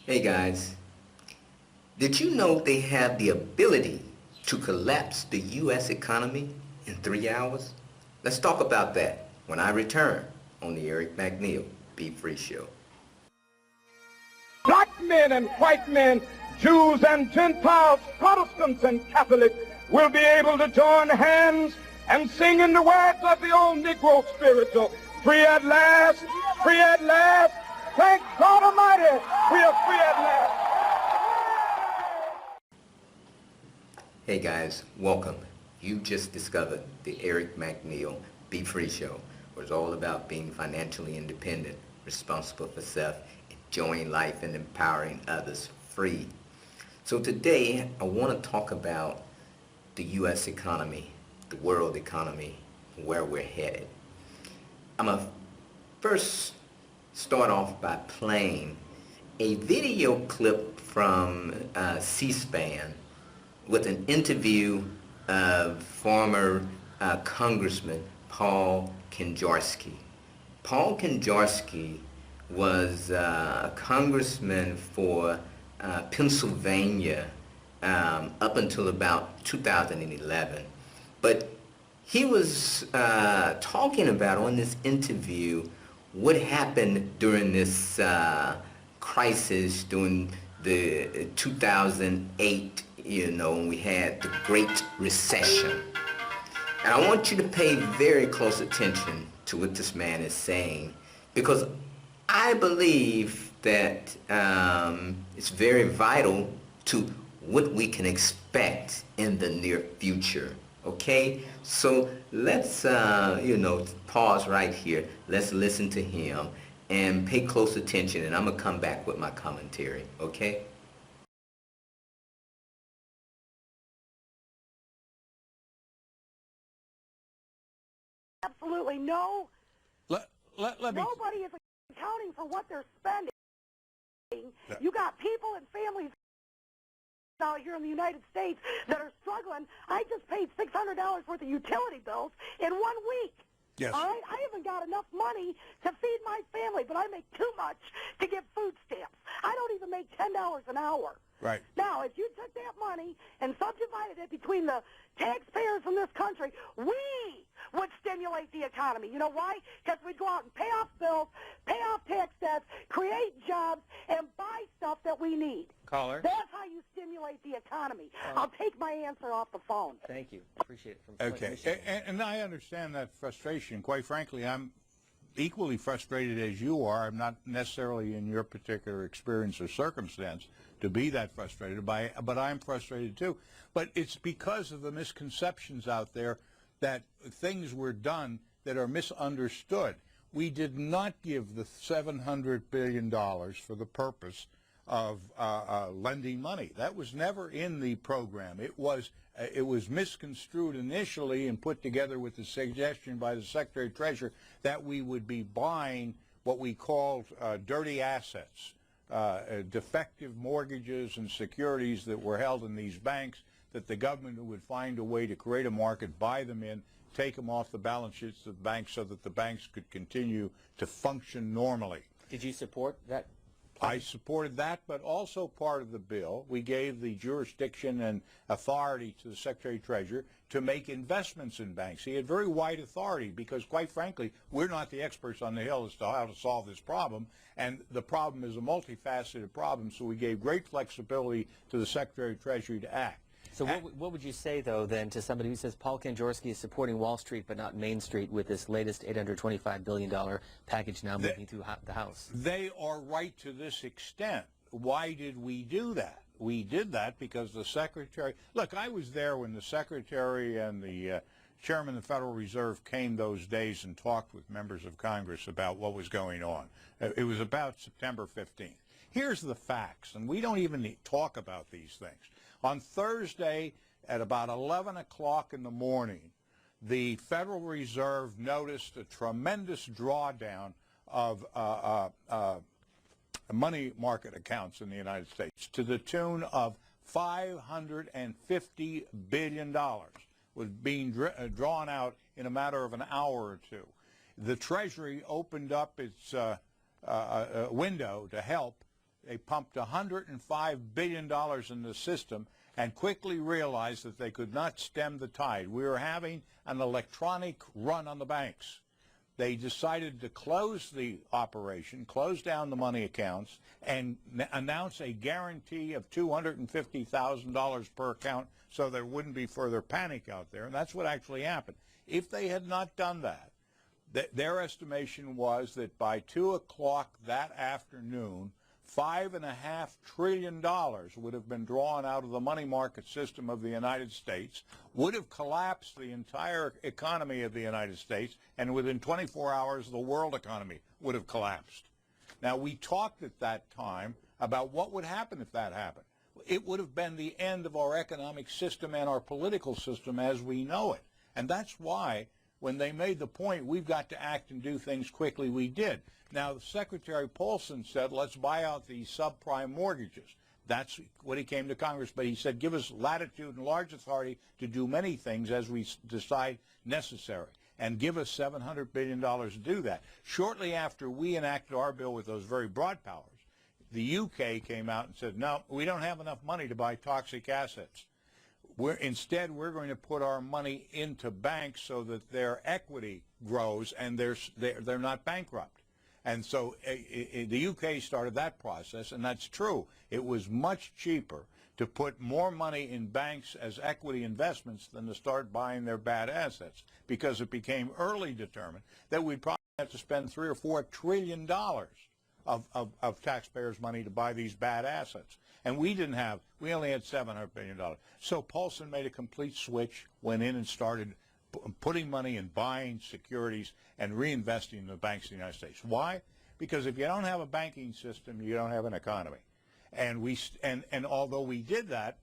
Hey guys, did you know they have the ability to collapse the U.S. economy in 3 hours? Let's talk about that when I return on the Eric McNeil Be Free Show. Black men and white men, Jews and Gentiles, Protestants and Catholics will be able to join hands and sing in the words of the old Negro spiritual, free at last, free at last. Thank God Almighty, we are free at last. Hey guys, welcome. You just discovered the Eric McNeil Be Free Show, where it's all about being financially independent, responsible for self, enjoying life and empowering others free. So today I want to talk about the U.S. economy, the world economy, where we're headed. I'm going to first start off by playing a video clip from C-SPAN with an interview of former Congressman Paul Kanjorski. Paul Kanjorski was a congressman for Pennsylvania up until about 2011. But he was talking about on this interview what happened during this crisis during the 2008, when we had the Great Recession. And I want you to pay very close attention to what this man is saying, because I believe that it's very vital to what we can expect in the near future. Okay, so let's pause right here. Let's listen to him and pay close attention, and I'm gonna come back with my commentary. Okay. Absolutely no. Nobody is accounting for what they're spending. You got people and families out here in the United States that are struggling. I just paid $600 worth of utility bills in 1 week. Yes. All right? I haven't got enough money to feed my family, but I make too much to get food stamps. I don't even make $10 an hour. Right. Now, if you took that money and subdivided it between the taxpayers in this country, we would stimulate the economy. You know why? Because we'd go out and pay off bills, pay off tax debts, create jobs, and buy stuff that we need. Caller. That's how you stimulate the economy. I'll take my answer off the phone. Thank you. Appreciate it. Okay. And I understand that frustration. Quite frankly, I'm equally frustrated as you are. I'm not necessarily in your particular experience or circumstance to be that frustrated by, but I'm frustrated too. But it's because of the misconceptions out there that things were done that are misunderstood. We did not give the $700 billion for the purpose of lending money. That was never in the program. It was misconstrued initially and put together with the suggestion by the Secretary of Treasury that we would be buying what we called dirty assets, defective mortgages and securities that were held in these banks, that the government would find a way to create a market, buy them in, take them off the balance sheets of the banks so that the banks could continue to function normally. Did you support that? I supported that, but also part of the bill, we gave the jurisdiction and authority to the Secretary of Treasury to make investments in banks. He had very wide authority because, quite frankly, we're not the experts on the Hill as to how to solve this problem, and the problem is a multifaceted problem, so we gave great flexibility to the Secretary of Treasury to act. So what would you say, though, then, to somebody who says Paul Kanjorski is supporting Wall Street but not Main Street with this latest $825 billion package now moving through the House? They are right to this extent. Why did we do that? We did that because the Secretary... Look, I was there when the Secretary and the Chairman of the Federal Reserve came those days and talked with members of Congress about what was going on. It was about September 15th. Here's the facts, and we don't even talk about these things. On Thursday at about 11 o'clock in the morning, the Federal Reserve noticed a tremendous drawdown of money market accounts in the United States to the tune of $550 billion was being drawn out in a matter of an hour or two. The Treasury opened up its window to help They pumped $105 billion in the system and quickly realized that they could not stem the tide. We were having an electronic run on the banks. They decided to close the operation, close down the money accounts, and announce a guarantee of $250,000 per account so there wouldn't be further panic out there. And that's what actually happened. If they had not done that, their estimation was that by 2 o'clock that afternoon, $5.5 trillion would have been drawn out of the money market system of the United States, would have collapsed the entire economy of the United States, and within 24 hours the world economy would have collapsed. Now, we talked at that time about what would happen if that happened. It would have been the end of our economic system and our political system as we know it. And that's why when they made the point, we've got to act and do things quickly, we did. Now, Secretary Paulson said, let's buy out these subprime mortgages. That's what he came to Congress, but he said, give us latitude and large authority to do many things as we decide necessary, and give us $700 billion to do that. Shortly after we enacted our bill with those very broad powers, the UK came out and said, no, we don't have enough money to buy toxic assets. Instead, we're going to put our money into banks so that their equity grows and they're not bankrupt. And so the UK started that process, and that's true. It was much cheaper to put more money in banks as equity investments than to start buying their bad assets, because it became early determined that we'd probably have to spend $3 or $4 trillion of taxpayers' money to buy these bad assets. And we only had $700 billion. So Paulson made a complete switch, went in and started putting money in buying securities and reinvesting in the banks of the United States. Why? Because if you don't have a banking system, you don't have an economy. And although we did that,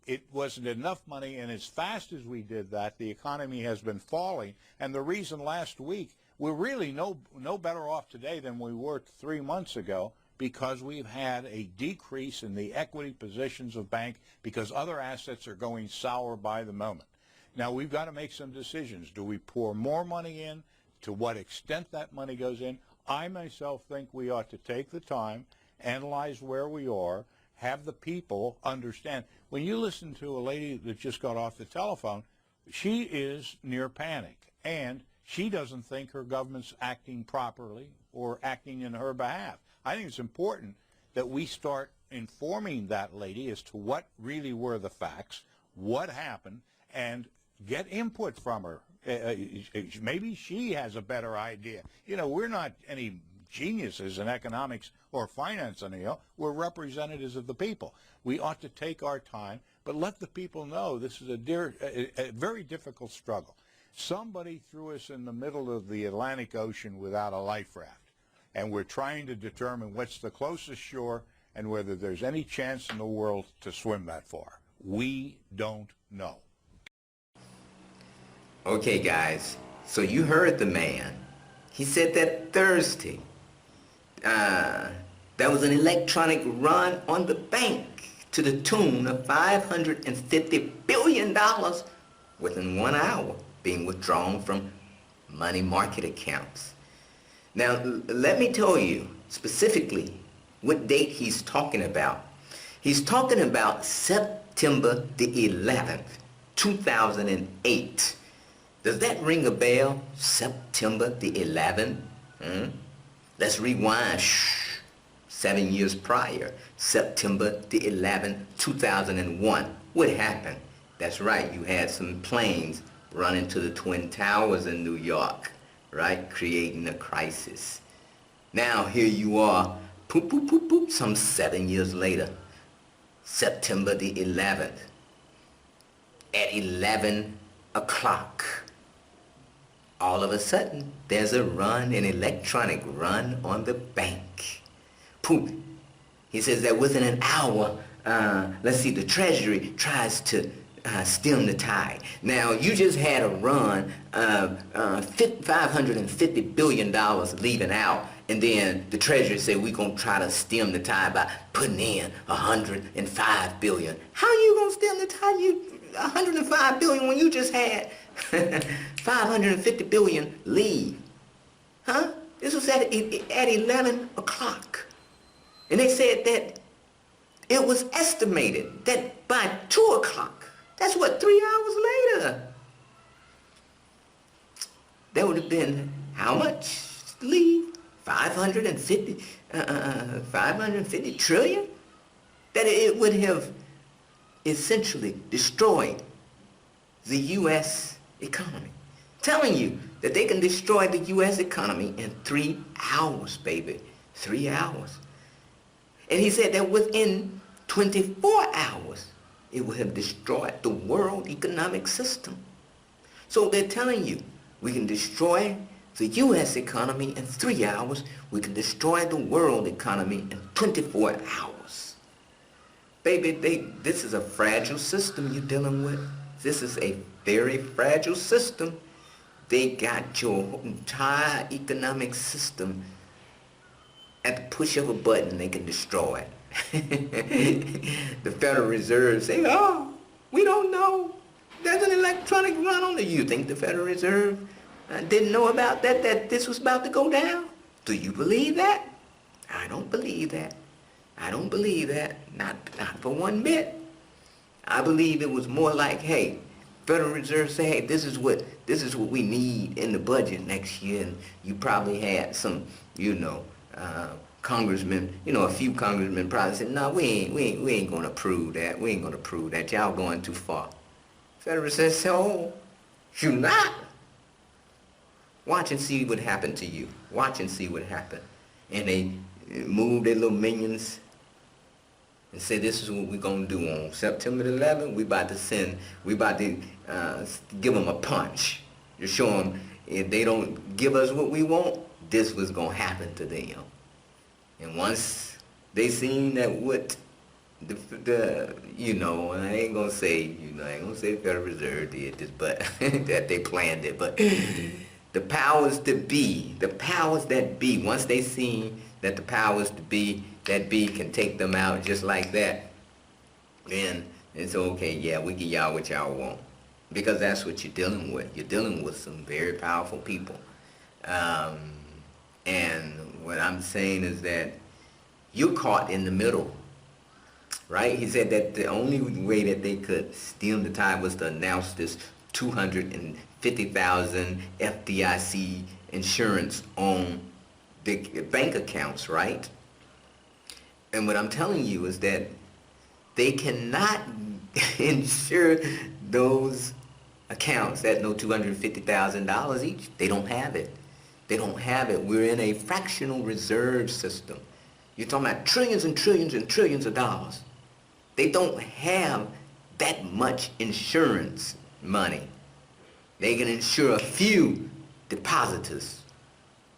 it wasn't enough money, and as fast as we did that, the economy has been falling. And the reason last week, we're really no better off today than we were 3 months ago, because we've had a decrease in the equity positions of bank because other assets are going sour by the moment. Now, we've got to make some decisions. Do we pour more money in? To what extent that money goes in? I myself think we ought to take the time, analyze where we are, have the people understand. When you listen to a lady that just got off the telephone, she is near panic, and she doesn't think her government's acting properly or acting in her behalf. I think it's important that we start informing that lady as to what really were the facts, what happened, and get input from her. Maybe she has a better idea. You know, we're not any geniuses in economics or finance anymore. We're representatives of the people. We ought to take our time, but let the people know this is a very difficult struggle. Somebody threw us in the middle of the Atlantic Ocean without a life raft, and we're trying to determine what's the closest shore and whether there's any chance in the world to swim that far. We don't know. Okay, guys, so you heard the man. He said that Thursday, there was an electronic run on the bank to the tune of $550 billion within 1 hour being withdrawn from money market accounts. Now, let me tell you specifically what date he's talking about. He's talking about September the 11th, 2008. Does that ring a bell? September the 11th? Let's rewind 7 years prior. September the 11th, 2001. What happened? That's right, you had some planes run into the Twin Towers in New York, right? Creating a crisis. Now here you are, poop, poop, poop, poop, some 7 years later. September the 11th. At 11 o'clock. All of a sudden, there's a run, an electronic run on the bank. Poof. He says that within an hour, let's see, the Treasury tries to stem the tide. Now, you just had a run of $550 billion leaving out, and then the Treasury said we're going to try to stem the tide by putting in $105 billion. How are you going to stem the tide? $105 billion when you just had $550 billion leave. Huh? This was at 11 o'clock. And they said that it was estimated that by 2 o'clock, that's what, 3 hours later, there would have been how much, Lee? 550 trillion? That it would have essentially destroyed the U.S. economy. Telling you that they can destroy the U.S. economy in 3 hours, baby. 3 hours. And he said that within 24 hours, it would have destroyed the world economic system. So they're telling you, we can destroy the U.S. economy in 3 hours. We can destroy the world economy in 24 hours. Baby, this is a fragile system you're dealing with. This is a very fragile system. They got your entire economic system at the push of a button. They can destroy it. The Federal Reserve say, oh, we don't know. There's an electronic run on it. You think the Federal Reserve didn't know about that this was about to go down? Do you believe that? I don't believe that. I don't believe that. Not for one bit. I believe it was more like, hey, Federal Reserve say, hey, this is what we need in the budget next year, and you probably had some, congressmen, a few congressmen probably said, no, we ain't gonna approve that. We ain't gonna approve that. Y'all going too far. Federal Reserve said, oh, you not? Watch and see what happened to you. Watch and see what happened. And they moved their little minions and said, this is what we're going to do on September the 11th. We about to give them a punch to show them if they don't give us what we want, this was going to happen to them. And once they seen that what I ain't going to say, I ain't going to say the Federal Reserve did this, but that they planned it, but the powers that be, once they seen that the powers that be can take them out just like that, then it's okay, yeah, we give y'all what y'all want. Because that's what you're dealing with. You're dealing with some very powerful people. And what I'm saying is that you're caught in the middle, right? He said that the only way that they could stem the tide was to announce this 250,000 FDIC insurance on the bank accounts, right? And what I'm telling you is that they cannot insure those accounts at no $250,000 each. They don't have it. They don't have it. We're in a fractional reserve system. You're talking about trillions and trillions and trillions of dollars. They don't have that much insurance money. They can insure a few depositors.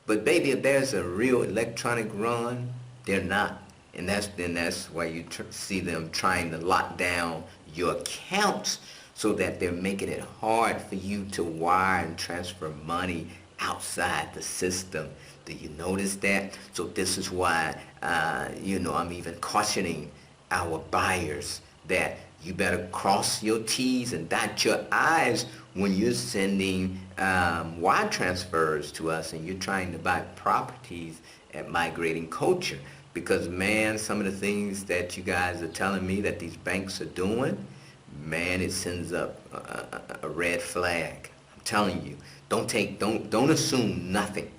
But baby, if there's a real electronic run, they're not. And that's why you see them trying to lock down your accounts so that they're making it hard for you to wire and transfer money outside the system. Do you notice that? So this is why, I'm even cautioning our buyers that you better cross your T's and dot your I's when you're sending wire transfers to us and you're trying to buy properties at Migrating Culture. Because, man, some of the things that you guys are telling me that these banks are doing, man, it sends up a red flag. I'm telling you, don't assume nothing.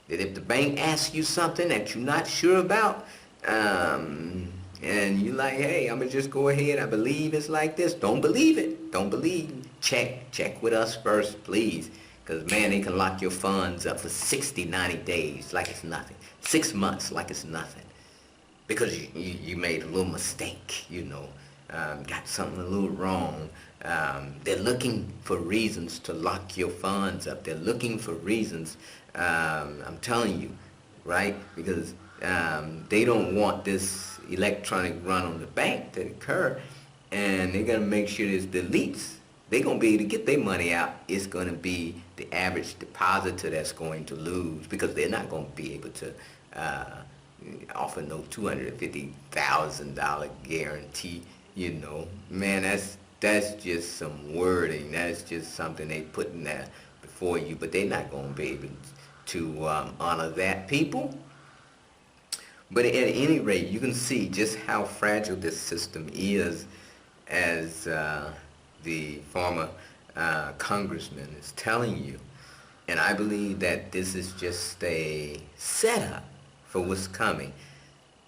That if the bank asks you something that you're not sure about, and you're like, hey, I'm gonna just go ahead, I believe it's like this. Don't believe it. Don't believe. Check with us first, please. Because, man, they can lock your funds up for 60, 90 days like it's nothing. 6 months like it's nothing. Because you made a little mistake, got something a little wrong. They're looking for reasons to lock your funds up. They're looking for reasons, I'm telling you, right? Because they don't want this electronic run on the bank to occur, and they're going to make sure there's deletes. They're going to be able to get their money out. It's going to be the average depositor that's going to lose because they're not going to be able to offer no $250,000 guarantee, Man, that's just some wording. That's just something they put in there before you, but they're not going to be able to honor that, people. But at any rate, you can see just how fragile this system is, as the former congressman is telling you. And I believe that this is just a setup for what's coming.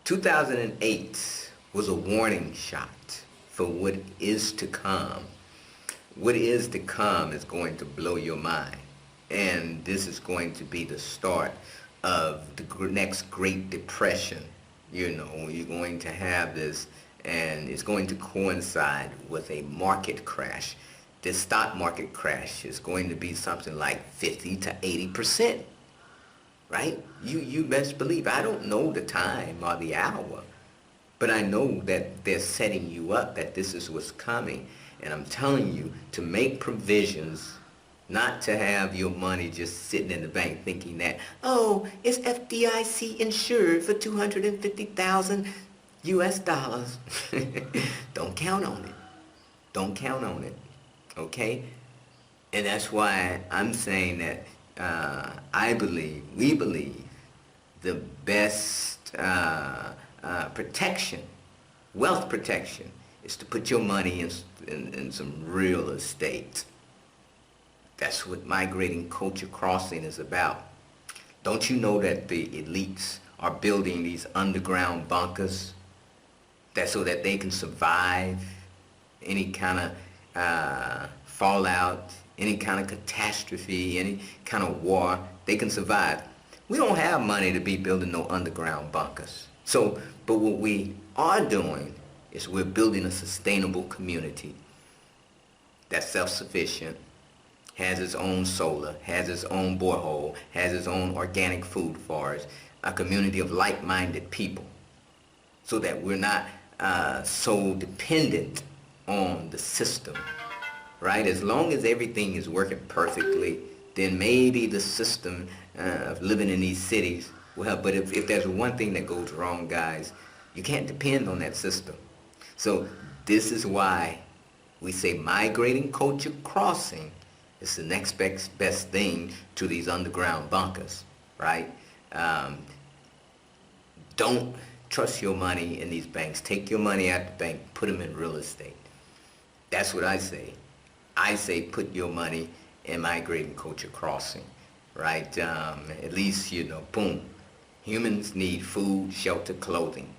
2008 was a warning shot for what is to come. What is to come is going to blow your mind. And this is going to be the start of the next Great Depression. You know, you're going to have this, and it's going to coincide with a market crash. This stock market crash is going to be something like 50 to 80%, right? You best believe. I don't know the time or the hour, but I know that they're setting you up, that this is what's coming. And I'm telling you to make provisions, not to have your money just sitting in the bank thinking that, oh, it's FDIC insured for 250,000 US dollars. Don't count on it. Don't count on it. Okay? And that's why I'm saying that we believe the best protection, wealth protection, is to put your money in some real estate. That's what migrating culture crossing is about. Don't you know that the elites are building these underground bunkers so that they can survive any kind of fallout, any kind of catastrophe, any kind of war? They can survive. We don't have money to be building no underground bunkers. But what we are doing is we're building a sustainable community that's self-sufficient, has its own solar, has its own borehole, has its own organic food forest, a community of like-minded people, so that we're not so dependent on the system, right? As long as everything is working perfectly, then maybe the system of living in these cities will help. But if there's one thing that goes wrong, guys, you can't depend on that system. So this is why we say migrating culture crossing is the next best thing to these underground bunkers, right? Don't trust your money in these banks. Take your money out the bank, put them in real estate. That's what I say. I say put your money in migrating culture crossing, right? At least, you know, boom. Humans need food, shelter, clothing,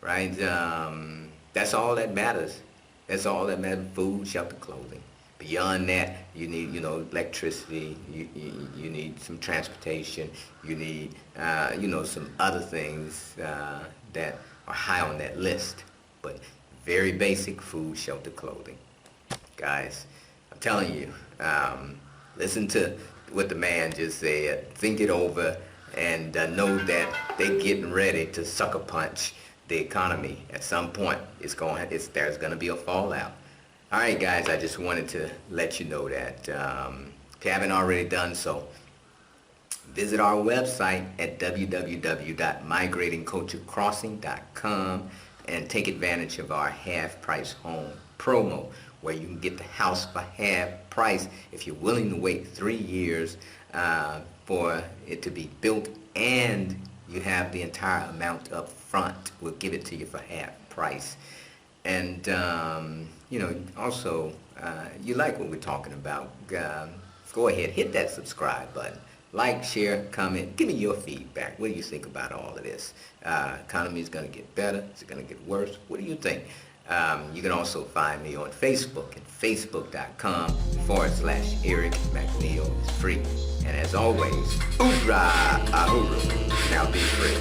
right? That's all that matters. That's all that matters, food, shelter, clothing. Beyond that, you need, you know, electricity, you need some transportation, you need, you know, some other things that are high on that list. But very basic: food, shelter, clothing. Guys, I'm telling you, listen to what the man just said, think it over, and know that they're getting ready to sucker punch the economy at some point. There's going to be a fallout. All right, guys, I just wanted to let you know that. If you haven't already done so, visit our website at www.migratingculturecrossing.com and take advantage of our half-price home promo, where you can get the house for half price if you're willing to wait 3 years for it to be built, and you have the entire amount up front. We'll give it to you for half price. And you know, also, you like what we're talking about, go ahead, hit that subscribe button. Like, share, comment, give me your feedback. What do you think about all of this? Economy is going to get better? Is it going to get worse? What do you think? You can also find me on Facebook at facebook.com/Eric McNeil. It's free. And as always, hoorah, ahuru, now be free.